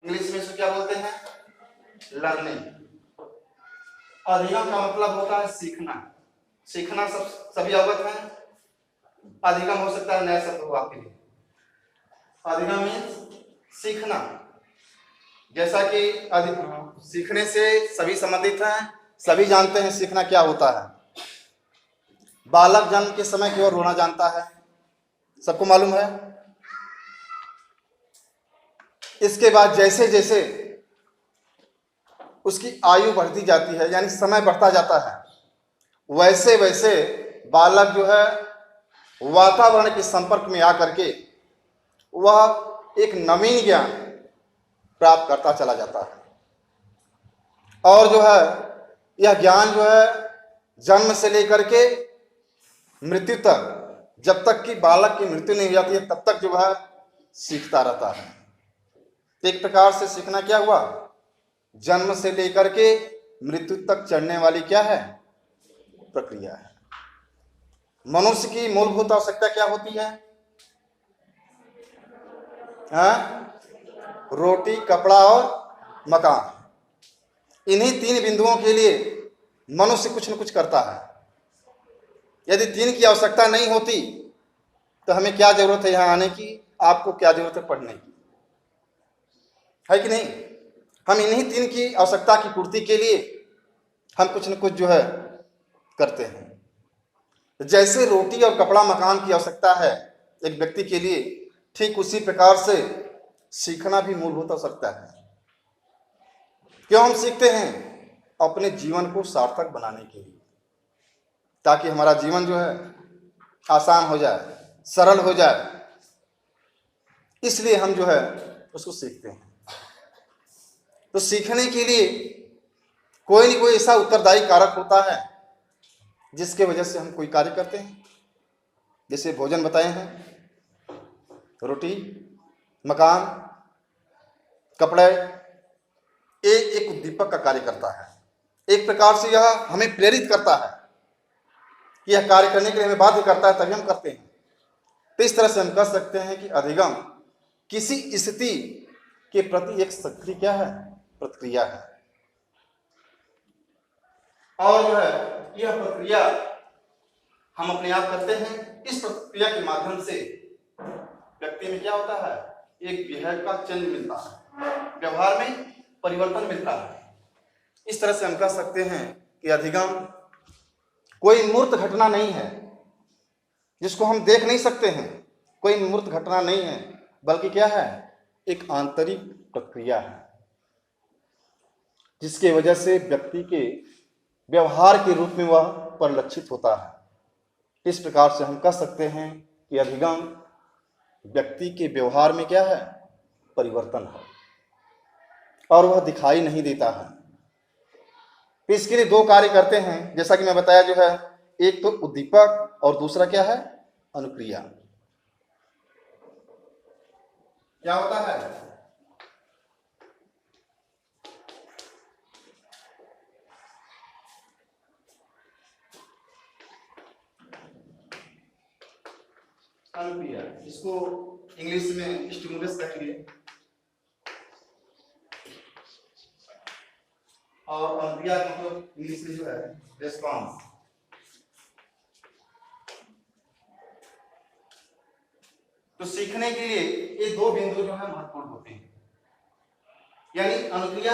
English में इसको क्या बोलते हैं? लर्निंग। अधिगम का मतलब होता है सीखना। सीखना सब सभी अवगत हैं। अधिगम हो सकता है नया शब्द हो आपके लिए। अधिगम मीन्स सीखना। जैसा कि सीखने से सभी संबंधित हैं, सभी जानते हैं सीखना क्या होता है। बालक जन्म के समय केवल रोना जानता है, सबको मालूम है। इसके बाद जैसे जैसे उसकी आयु बढ़ती जाती है, यानी समय बढ़ता जाता है, वैसे वैसे बालक जो है वातावरण के संपर्क में आकर के वह एक नवीन ज्ञान प्राप्त करता चला जाता है। और जो है यह ज्ञान जो है जन्म से लेकर के मृत्यु तक, जब तक कि बालक की मृत्यु नहीं हो जाती है तब तक जो है सीखता रहता है। एक प्रकार से सीखना क्या हुआ? जन्म से लेकर के मृत्यु तक चढ़ने वाली क्या है? प्रक्रिया है। मनुष्य की मूलभूत आवश्यकता क्या होती है? रोटी, कपड़ा और मकान। इन्हीं तीन बिंदुओं के लिए मनुष्य कुछ न कुछ करता है। यदि तीन की आवश्यकता नहीं होती तो हमें क्या जरूरत है यहां आने की? आपको क्या जरूरत है पढ़ने की? है कि नहीं? हम इन्हीं तीन की आवश्यकता की पूर्ति के लिए हम कुछ न कुछ जो है करते हैं। जैसे रोटी और कपड़ा मकान की आवश्यकता है एक व्यक्ति के लिए, ठीक उसी प्रकार से सीखना भी मूलभूत आवश्यकता है। क्यों हम सीखते हैं? अपने जीवन को सार्थक बनाने के लिए, ताकि हमारा जीवन जो है आसान हो जाए, सरल हो जाए। इसलिए हम जो है उसको सीखते हैं। तो सीखने के लिए कोई न कोई ऐसा उत्तरदायी कारक होता है जिसके वजह से हम कोई कार्य करते हैं। जैसे भोजन बताए हैं, रोटी, मकान, कपड़े, एक उद्दीपक का कार्य करता है। एक प्रकार से यह हमें प्रेरित करता है कि यह कार्य करने के लिए हमें बाध्य करता है, तभी हम करते हैं। तो इस तरह से हम कह सकते हैं कि अधिगम किसी स्थिति के प्रति एक सक्रिय क्या है? प्रतिक्रिया है। और जो है यह प्रक्रिया हम अपने आप करते हैं। इस प्रक्रिया के माध्यम से व्यक्ति में क्या होता है? एक बिहेव का चेंज मिलता है, व्यवहार में परिवर्तन मिलता है। इस तरह से हम कह सकते हैं कि अधिगम कोई मूर्त घटना नहीं है जिसको हम देख नहीं सकते हैं। कोई मूर्त घटना नहीं है, बल्कि क्या है? एक आंतरिक प्रक्रिया है जिसके वजह से व्यक्ति के व्यवहार के रूप में वह परिलक्षित होता है। इस प्रकार से हम कह सकते हैं कि अधिगम व्यक्ति के व्यवहार में क्या है? परिवर्तन है, और वह दिखाई नहीं देता है। इसके लिए दो कार्य करते हैं, जैसा कि मैं बताया जो है, एक तो उद्दीपक और दूसरा क्या है? अनुक्रिया। क्या होता है? अनुक्रिया, इसको इंग्लिश में स्टिमुलस कहेंगे, और अनुक्रिया मतलब इंग्लिश में जो है रेस्पॉन्स। तो सीखने के लिए ये दो बिंदु जो है महत्वपूर्ण होते हैं। यानी अनुक्रिया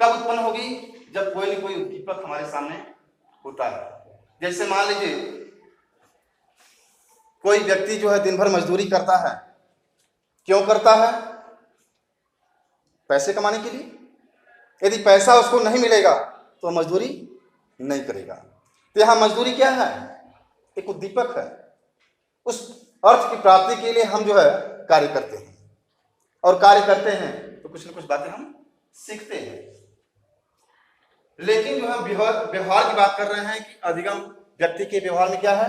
कब उत्पन्न होगी? जब कोई न कोई उद्दीपक हमारे सामने होता है। जैसे मान लीजिए कोई व्यक्ति जो है दिन भर मजदूरी करता है। क्यों करता है? पैसे कमाने के लिए। यदि पैसा उसको नहीं मिलेगा तो मजदूरी नहीं करेगा। तो यहां मजदूरी क्या है? एक उद्दीपक है। उस अर्थ की प्राप्ति के लिए हम जो है कार्य करते हैं, और कार्य करते हैं तो कुछ न कुछ बातें हम सीखते हैं। लेकिन जो हम व्यवहार की बात कर रहे हैं कि अधिगम व्यक्ति के व्यवहार में क्या है?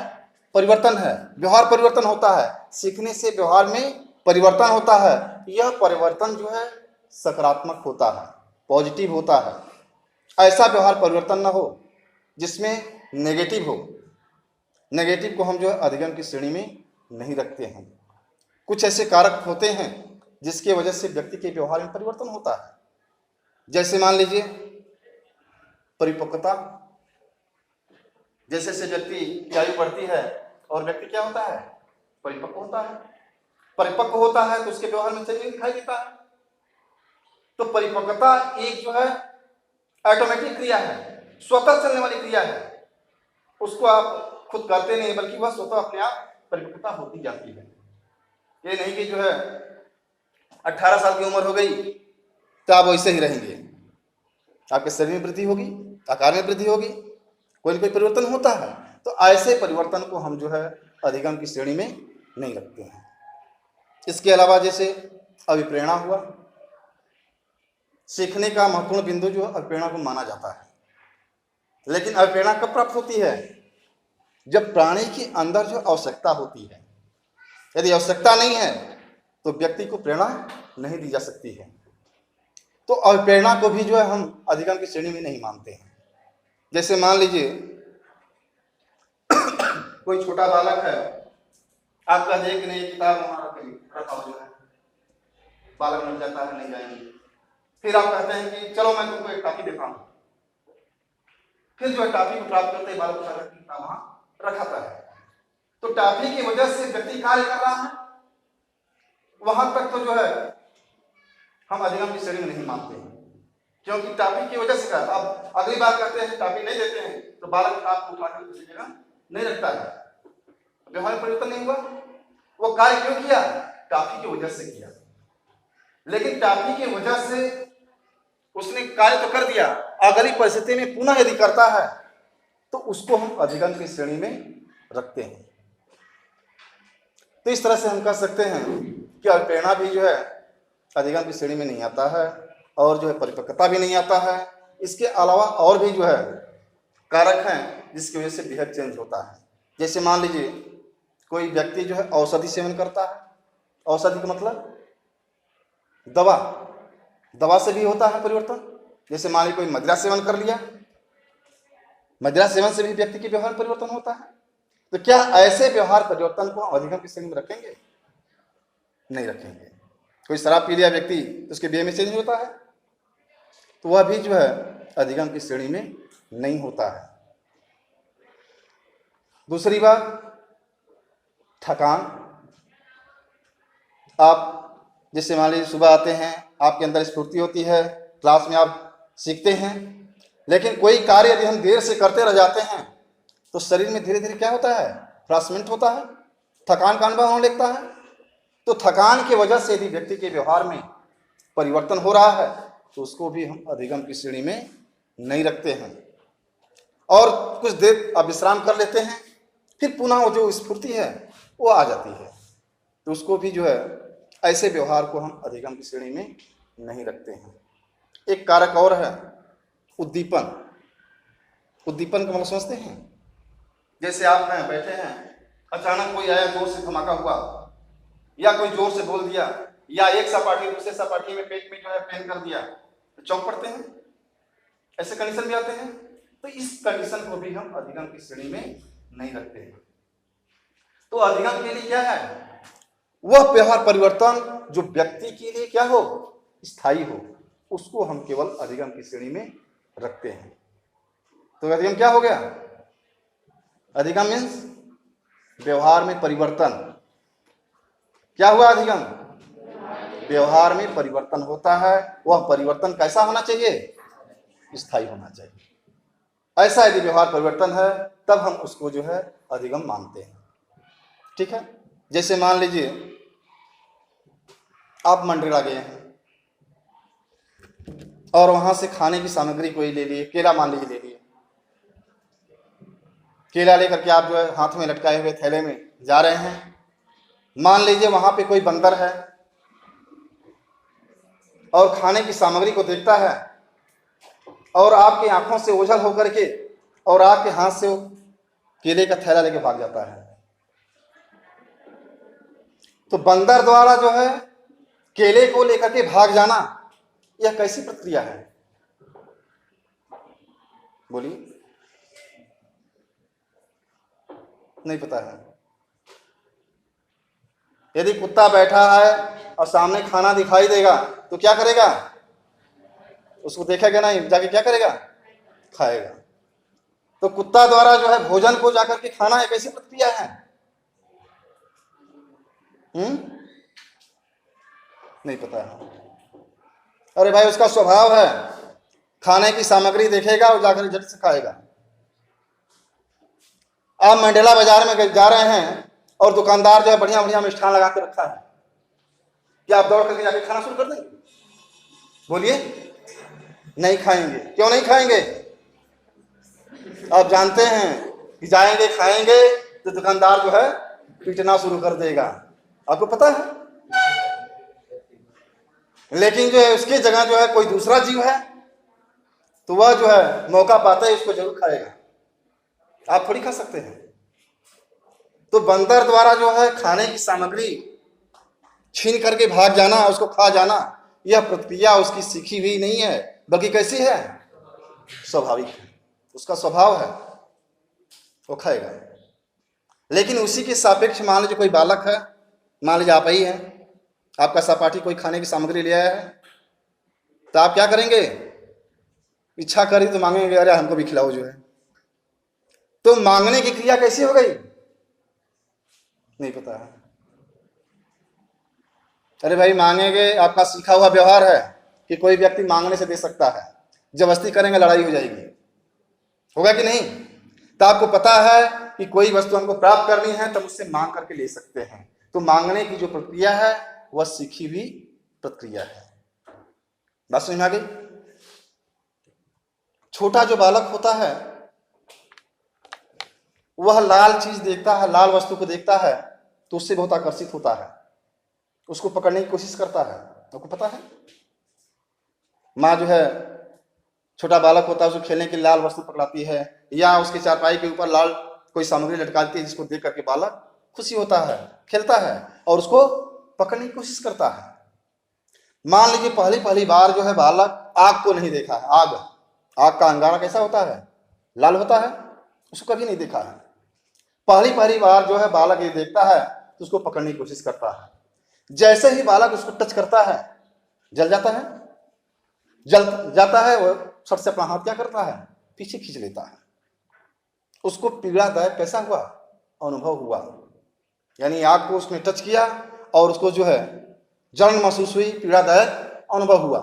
परिवर्तन है। व्यवहार परिवर्तन होता है, सीखने से व्यवहार में परिवर्तन होता है। यह परिवर्तन जो है सकारात्मक होता है, पॉजिटिव होता है। ऐसा व्यवहार परिवर्तन ना हो जिसमें नेगेटिव हो। नेगेटिव को हम जो है अधिगम की श्रेणी में नहीं रखते हैं। कुछ ऐसे कारक होते हैं जिसकी वजह से व्यक्ति के व्यवहार में परिवर्तन होता है। जैसे मान लीजिए परिपक्वता, जैसे व्यक्ति की आयु बढ़ती है और व्यक्ति क्या होता है, परिपक्व होता है। परिपक्व होता है तो उसके व्यवहार में चेंज दिखाई देता है। तो परिपक्वता एक जो है ऑटोमेटिक क्रिया है, स्वतः चलने वाली क्रिया है। उसको आप खुद करते नहीं बल्कि वह स्वतः अपने आप परिपक्वता होती जाती है। ये नहीं कि जो है 18 साल की उम्र हो गई तो आप वैसे ही रहेंगे। आपके शरीर में वृद्धि होगी, आकार में वृद्धि होगी, कोई न कोई परिवर्तन होता है। तो ऐसे परिवर्तन को हम जो है अधिगम की श्रेणी में नहीं रखते हैं। इसके अलावा जैसे अभिप्रेरणा हुआ, सीखने का महत्वपूर्ण बिंदु जो अभिप्रेरणा को माना जाता है। लेकिन अभिप्रेरणा कब प्राप्त होती है, जब प्राणी के अंदर जो आवश्यकता होती है। यदि आवश्यकता नहीं है तो व्यक्ति को प्रेरणा नहीं दी जा सकती है। तो अभिप्रेरणा को भी जो है हम अधिगम की श्रेणी में नहीं मानते हैं। जैसे मान लीजिए कोई छोटा बालक है, आप कह दें कि नहीं किताब वहां रखा हुआ है, बालक मिल जाता है, नहीं जाएंगे। फिर आप कहते हैं कि चलो मैं तुमको एक टॉफी देता हूं। फिर जो है टॉफी को प्राप्त करते बालक किताब वहां रखाता है। तो टॉफी की वजह से व्यक्ति कार्य कर रहा है, वहां तक तो जो है हम अधिगम की श्रेणी में नहीं मानते हैं, क्योंकि टॉफी की वजह से क्या। अब अगली बार करते हैं टॉफी नहीं देते हैं तो बालक आपको उठाकर किसी जगह नहीं रखता है, व्यवहार में परिवर्तन नहीं हुआ। वो कार्य क्यों किया, टॉफी की वजह से किया। लेकिन टॉफी की वजह से उसने कार्य तो कर दिया, अगली परिस्थिति में पुनः यदि करता है तो उसको हम अधिगम की श्रेणी में रखते हैं। तो इस तरह से हम कह सकते हैं कि अभिप्रेरणा भी जो है अधिगम की श्रेणी में नहीं आता है, और जो है परिपक्वता भी नहीं आता है। इसके अलावा और भी जो है कारक हैं जिसकी वजह से बिहेव चेंज होता है। जैसे मान लीजिए कोई व्यक्ति जो है औषधि सेवन करता है। औषधि का मतलब दवा से भी होता है परिवर्तन। जैसे मान लीजिए कोई मदिरा सेवन कर लिया, मदिरा सेवन से भी व्यक्ति के व्यवहार परिवर्तन होता है। तो क्या ऐसे व्यवहार परिवर्तन को अधिगम की श्रेणी में रखेंगे, नहीं रखेंगे। कोई शराब पी लिया व्यक्ति तो उसके बिहेव में चेंज होता है, तो वह भी जो है अधिगम की श्रेणी में नहीं होता है। दूसरी बात थकान। आप जैसे मान लीजिए सुबह आते हैं, आपके अंदर स्फूर्ति होती है, क्लास में आप सीखते हैं, लेकिन कोई कार्य यदि हम देर से करते रह जाते हैं तो शरीर में धीरे धीरे क्या होता है, हरासमेंट होता है, थकान का अनुभव होने लगता है। तो थकान की वजह से यदि व्यक्ति के व्यवहार में परिवर्तन हो रहा है तो उसको भी हम अधिगम की श्रेणी में नहीं रखते हैं। और कुछ देर आप विश्राम कर लेते हैं, फिर पुनः वो जो स्फूर्ति है वो आ जाती है, तो उसको भी जो है ऐसे व्यवहार को हम अधिगम की श्रेणी में नहीं रखते हैं। एक कारक और है उद्दीपन। उद्दीपन का मतलब समझते हैं। जैसे आप हैं बैठे हैं, अचानक कोई आया, जोर से धमाका हुआ, या कोई जोर से बोल दिया, या एक सपाटी दूसरे सपाटी में पेट में जो है पेन कर दिया, तो चौंक पड़ते हैं। ऐसे कंडीशन भी आते हैं। तो इस कंडीशन को भी हम अधिगम की श्रेणी में नहीं रखते हैं। तो अधिगम के लिए क्या है, वह व्यवहार परिवर्तन जो व्यक्ति के लिए क्या हो, स्थायी हो, उसको हम केवल अधिगम की श्रेणी में रखते हैं। तो अधिगम क्या हो गया, अधिगम मीन्स व्यवहार में परिवर्तन। क्या हुआ अधिगम, व्यवहार में परिवर्तन होता है। वह परिवर्तन कैसा होना चाहिए, स्थायी होना चाहिए। ऐसा यदि व्यवहार परिवर्तन है तब हम उसको जो है अधिगम मानते हैं। ठीक है। जैसे मान लीजिए आप मंडला गए हैं और वहां से खाने की सामग्री कोई ले लिए, केला मान लीजिए ले लिए। केला लेकर के आप जो है हाथ में लटकाए हुए थैले में जा रहे हैं। मान लीजिए वहां पे कोई बंदर है और खाने की सामग्री को देखता है और आपकी आंखों से ओझल होकर के और आपके हाथ से वो केले का थैला लेके भाग जाता है। तो बंदर द्वारा जो है केले को लेकर के भाग जाना, यह कैसी प्रक्रिया है, बोलिए। नहीं पता है। यदि कुत्ता बैठा है और सामने खाना दिखाई देगा तो क्या करेगा? उसको देखेगा नहीं, जाके क्या करेगा? खाएगा। तो कुत्ता द्वारा जो है भोजन को जाकर के खाना एक ऐसी प्रक्रिया है। नहीं पता है? अरे भाई, उसका स्वभाव है, खाने की सामग्री देखेगा और जाकर झट से खाएगा। आप मंडेला बाजार में जा रहे हैं और दुकानदार जो है बढ़िया बढ़िया मिष्ठान लगा के रखा है, क्या आप दौड़ करके जाके खाना शुरू कर देंगे? बोलिए, नहीं खाएंगे। क्यों नहीं खाएंगे? आप जानते हैं कि जाएंगे खाएंगे तो दुकानदार जो है पीटना शुरू कर देगा, आपको पता है। लेकिन जो है उसकी जगह जो है कोई दूसरा जीव है तो वह जो है मौका पाता है उसको जरूर खाएगा, आप थोड़ी खा सकते हैं। तो बंदर द्वारा जो है खाने की सामग्री छीन करके भाग जाना, उसको खा जाना, यह प्रक्रिया उसकी सीखी हुई नहीं है, बल्कि कैसी है? स्वाभाविक है, उसका स्वभाव है, वो खाएगा। लेकिन उसी के सापेक्ष मान लीजिए कोई बालक है, मान लीजिए आप ही हैं, आपका सहपाठी कोई खाने की सामग्री ले आया है, तो आप क्या करेंगे? इच्छा करी तो मांगेंगे, अरे हमको भी खिलाओ जो है। तो मांगने की क्रिया कैसी हो गई? नहीं पता है। अरे भाई, मांगेंगे, आपका सीखा हुआ व्यवहार है कि कोई व्यक्ति मांगने से दे सकता है, जबरदस्ती करेंगे लड़ाई हो जाएगी, होगा कि नहीं? तो आपको पता है कि कोई वस्तु हमको प्राप्त करनी है तो मुझसे मांग करके ले सकते हैं। तो मांगने की जो प्रक्रिया है वह सीखी हुई प्रक्रिया है। बात समझ में आ गई? छोटा जो बालक होता है वह लाल चीज देखता है, लाल वस्तु को देखता है तो उससे बहुत आकर्षित होता है, उसको पकड़ने की कोशिश करता है। आपको पता है, माँ जो है छोटा बालक होता है उसको खेलने के लिए लाल वस्तु पकड़ाती है, या उसके चारपाई के ऊपर लाल कोई सामग्री लटकाती है जिसको देख करके बालक खुशी होता है, खेलता है और उसको पकड़ने की कोशिश करता है। मान लीजिए पहली बार जो है बालक आग को नहीं देखा है, आग का अंगारा कैसा होता है? लाल होता है, उसको कभी नहीं देखा है। पहली बार जो है बालक ये देखता है तो उसको पकड़ने की कोशिश करता है। जैसे ही बालक उसको टच करता है जल जाता है, जल जाता है, वो सट से अपना हाथ क्या करता है? पीछे खींच लेता है। उसको पीड़ादायक कैसा हुआ? अनुभव हुआ, यानी आग को उसने टच किया और उसको जो है जलन महसूस हुई, पीड़ादायक अनुभव हुआ।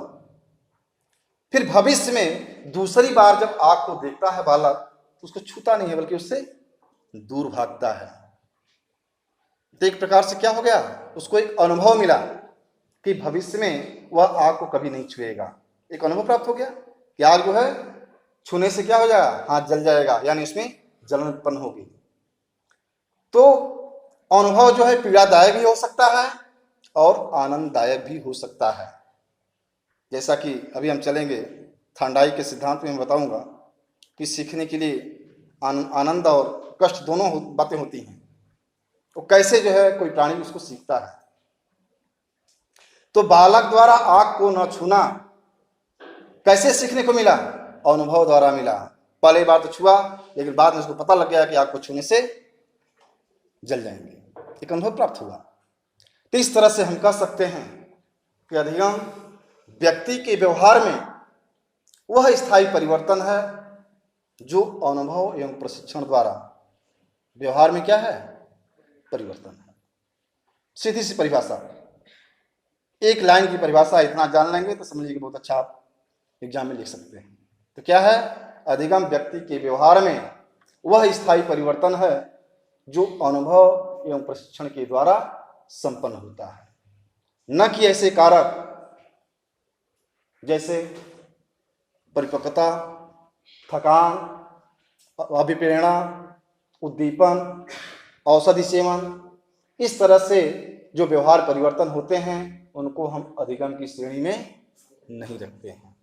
फिर भविष्य में दूसरी बार जब आग को देखता है बालक तो उसको छूता नहीं है बल्कि उससे दूर भागता है। तो एक प्रकार से क्या हो गया? उसको एक अनुभव मिला कि भविष्य में वह आग को कभी नहीं छुएगा। एक अनुभव प्राप्त हो गया कि आग जो है छूने से क्या हो जाएगा? हाथ जल जाएगा, यानी उसमें जलन उत्पन्न होगी। तो अनुभव जो है पीड़ादायक भी हो सकता है और आनंददायक भी हो सकता है। जैसा कि अभी हम चलेंगे थांडाई के सिद्धांत में, मैं बताऊंगा कि सीखने के लिए आनंद और कष्ट दोनों बातें होती हैं, तो कैसे जो है कोई प्राणी उसको सीखता है। तो बालक द्वारा आग को न छूना कैसे सीखने को मिला? अनुभव द्वारा मिला। पहले बार तो छुआ, लेकिन बाद में उसको पता लग गया कि आग को छूने से जल जाएंगे, एक अनुभव प्राप्त हुआ। तो इस तरह से हम कह सकते हैं कि अधिगम व्यक्ति के व्यवहार में वह स्थायी परिवर्तन है जो अनुभव एवं प्रशिक्षण द्वारा व्यवहार में क्या है? परिवर्तन है। सीधी सी परिभाषा, एक लाइन की परिभाषा इतना जान लेंगे तो समझिए कि बहुत अच्छा आप एग्जाम में लिख सकते हैं। तो क्या है? अधिगम व्यक्ति के व्यवहार में वह स्थायी परिवर्तन है जो अनुभव एवं प्रशिक्षण के द्वारा संपन्न होता है, न कि ऐसे कारक जैसे परिपक्वता, थकान, अभिप्रेरणा, उद्दीपन, औषधि सेवन, इस तरह से जो व्यवहार परिवर्तन होते हैं उनको हम अधिगम की श्रेणी में नहीं रखते हैं।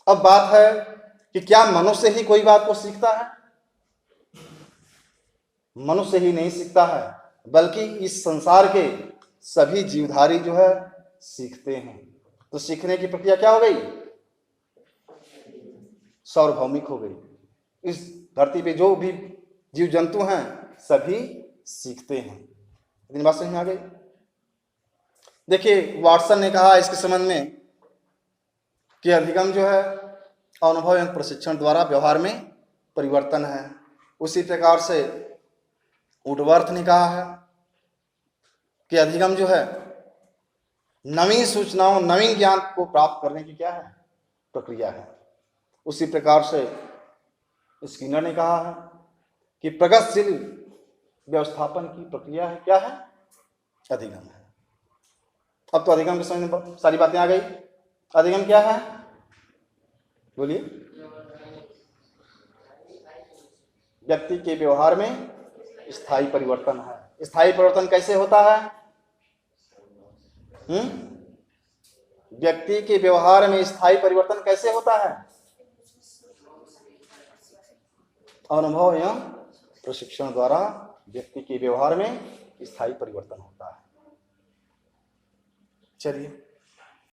अब बात है कि क्या मनुष्य ही कोई बात को सीखता है? मनुष्य ही नहीं सीखता है, बल्कि इस संसार के सभी जीवधारी जो है सीखते हैं। तो सीखने की प्रक्रिया क्या हो गई? सार्वभौमिक हो गई। इस धरती पे जो भी जीव जंतु हैं सभी सीखते हैं। इतनी बात समझ में आ गई। देखिए वाटसन ने कहा इसके संबंध में कि अधिगम जो है अनुभव एवं प्रशिक्षण द्वारा व्यवहार में परिवर्तन है। उसी प्रकार से वुडवर्थ ने कहा है कि अधिगम जो है नवीन सूचनाओं, नवीन ज्ञान को प्राप्त करने की क्या है, प्रक्रिया है। उसी प्रकार से स्किनर ने कहा है कि प्रगतिशील व्यवस्थापन की प्रक्रिया है, क्या है, अधिगम है। अब तो अधिगम के समझ में सारी बातें आ गई। अधिगम क्या है, बोलिए। व्यक्ति के व्यवहार में स्थायी परिवर्तन है। स्थायी परिवर्तन कैसे होता है? व्यक्ति के व्यवहार में स्थायी परिवर्तन कैसे होता है? अनुभव एवं प्रशिक्षण द्वारा व्यक्ति के व्यवहार में स्थायी परिवर्तन होता है। चलिए